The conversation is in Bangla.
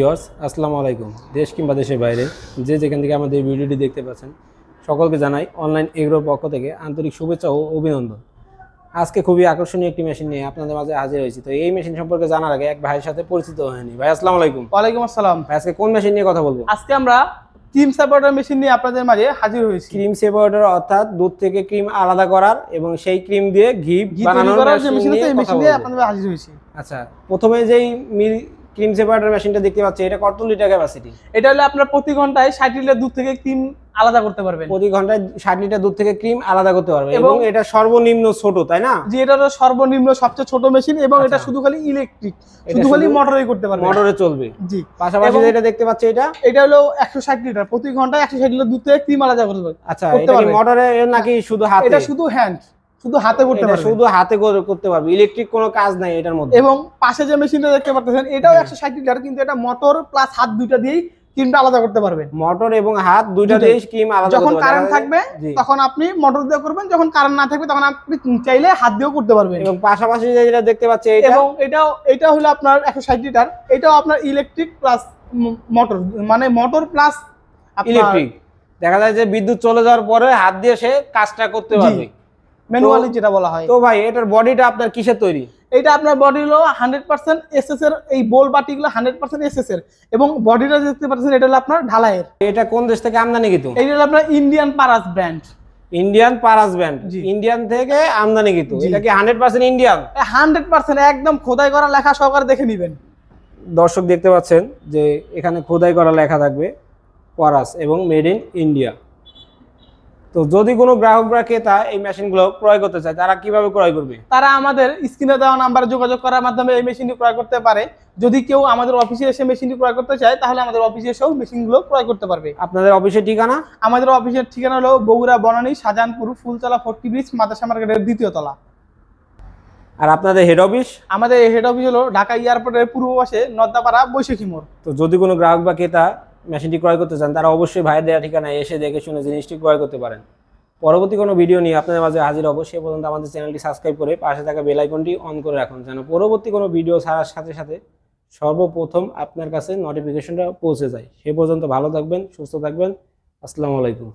ভিউয়ার্স, আসসালামু আলাইকুম। দেশ কিংবা দেশের বাইরে যে যেখান থেকে আমাদের ভিডিওটি দেখতে পাচ্ছেন সকলকে জানাই অনলাইন এগ্রোর পক্ষ থেকে আন্তরিক শুভেচ্ছা ও অভিনন্দন। আজকে খুবই আকর্ষণীয় একটি মেশিন নিয়ে আপনাদের মাঝে হাজির হয়েছি। তো এই মেশিন সম্পর্কে জানার আগে এক ভাইয়ের সাথে পরিচিত হয়ে নিই। ভাই আসসালামু আলাইকুম। ওয়ালাইকুম আসসালাম। ভাই আজকে কোন মেশিন নিয়ে কথা বলবো? আজকে আমরা ক্রিম সেপারেটর মেশিন নিয়ে আপনাদের মাঝে হাজির হয়েছি। ক্রিম সেপারেটর অর্থাৎ দুধ থেকে ক্রিম আলাদা করার এবং সেই ক্রিম দিয়ে ঘি বানানোর মেশিন নিয়ে আপনাদের হাজির হয়েছি। আচ্ছা, প্রথমে যেই ক্রিম সেপারেটর মেশিনটা দেখতে পাচ্ছি, এটা কত লিটার ক্যাপাসিটি? এটা হলো আপনার প্রতি ঘন্টায় 60 লিটার দুধ থেকে ক্রিম আলাদা করতে পারবেন। প্রতি ঘন্টায় 60 লিটার দুধ থেকে ক্রিম আলাদা করতে পারবে এবং এটা সর্বনিম্ন ছোট, তাই না? জি, এটা হলো সর্বনিম্ন সবচেয়ে ছোট মেশিন এবং এটা শুধু খালি ইলেকট্রিক, শুধু খালি মোটরেই করতে পারবে, মোটরে চলবে। জি, পাশাপাশি যেটা দেখতে পাচ্ছি এটা হলো 160 লিটার, প্রতি ঘন্টায় 160 লিটার দুধ থেকে ক্রিম আলাদা করতে পারবে। আচ্ছা, এটা কি মোটরে নাকি শুধু হাতে? এটা শুধু হ্যান্ড, শুধু হাতে করতে পারবে, শুধু হাতে করতে পারবে, ইলেকট্রিক কোনো কাজ নাই এটার মধ্যে। এবং পাশে যে মেশিনটা দেখতে পাচ্ছেন এটাও 160 লিটার, কিন্তু এটা মোটর প্লাস হাত দুইটা দিয়েই ক্রিমটা আলাদা করতে পারবেন। মোটর এবং হাত দুইটা দিয়ে ক্রিম আলাদা করতে পারবেন। যখন কারেন্ট থাকবে তখন আপনি মোটর দিয়ে করবেন, যখন কারেন্ট না থাকবে তখন আপনি চাইলে হাত দিয়েও করতে পারবেন। এবং পাশাপাশি যেটা দেখতে পাচ্ছি এটা হলো আপনার 160 লিটার, এটাও আপনার ইলেকট্রিক প্লাস মোটর, মানে মোটর প্লাস ইলেকট্রিক। দেখা যায় যে বিদ্যুৎ চলে যাওয়ার পরে হাত দিয়ে সে কাজটা করতে পারবে, ম্যানুয়ালি যেটা বলা হয়। তো ভাই এটার বডিটা আপনার কিসের তৈরি? এটা আপনার বডি হলো 100% এসএস এর, এই বোল বাটিগুলো 100% এসএস এর, এবং বডিটা দেখতে পাচ্ছেন এটা হলো আপনার ঢালাইয়ের। এটা কোন দেশ থেকে আমদানিকৃত? এটা হলো আপনার Indian Paras brand. Indian Paras brand, Indian থেকে আমদানিকৃত। এটা কি 100% ইন্ডিয়ান? 100% একদম খোদাই করা লেখা সহকারে দেখে নেবেন। দর্শক দেখতে পাচ্ছেন যে এখানে খোদাই করা লেখা থাকবে পারাস এবং মেড ইন ইন্ডিয়া। তো যদি কোনো গ্রাহক বা ক্রেতা এই মেশিনগুলো ক্রয় করতে চায়, তারা কিভাবে ক্রয় করবে? তারা আমাদের স্ক্রিনে দেওয়া নাম্বারে যোগাযোগ করার মাধ্যমে এই মেশিনটি ক্রয় করতে পারে। যদি কেউ আমাদের অফিসে এসে মেশিনটি ক্রয় করতে চায় তাহলে আমাদের অফিসে এসেও মেশিনগুলো ক্রয় করতে পারবে। আপনাদের অফিসের ঠিকানা? আমাদের অফিসের ঠিকানা হলো বগুড়া বনানী শাহজাহানপুর ফুলতলা 40 ব্রিজ মাদ্রাসা মার্কেটের 2য় তলা। আর আপনাদের হেড অফিস? আমাদের হেড অফিস হলো ঢাকা এয়ারপোর্টের পূর্ব পাশে নদ্দাপাড়া বৈশাখী মোড়। তো যদি কোনো গ্রাহক বা ক্রেতা মেশিনটি ক্রয় করতে চান, তারা অবশ্যই ভাইয়ের দেওয়া ঠিকানায় এসে দেখে শুনে জিনিসটি ক্রয় করতে পারেন। পরবর্তী কোনো ভিডিও নিয়ে আপনাদের মাঝে হাজির হবো। সে পর্যন্ত আমাদের চ্যানেলটি সাবস্ক্রাইব করে পাশে থাকা বেল আইকনটি অন করে রাখুন, যেন পরবর্তী কোনো ভিডিও ছাড়ার সাথে সাথে সর্বপ্রথম আপনার কাছে নোটিফিকেশনটা পৌঁছে যায়। সে পর্যন্ত ভালো থাকবেন, সুস্থ থাকবেন। আসসালামু আলাইকুম।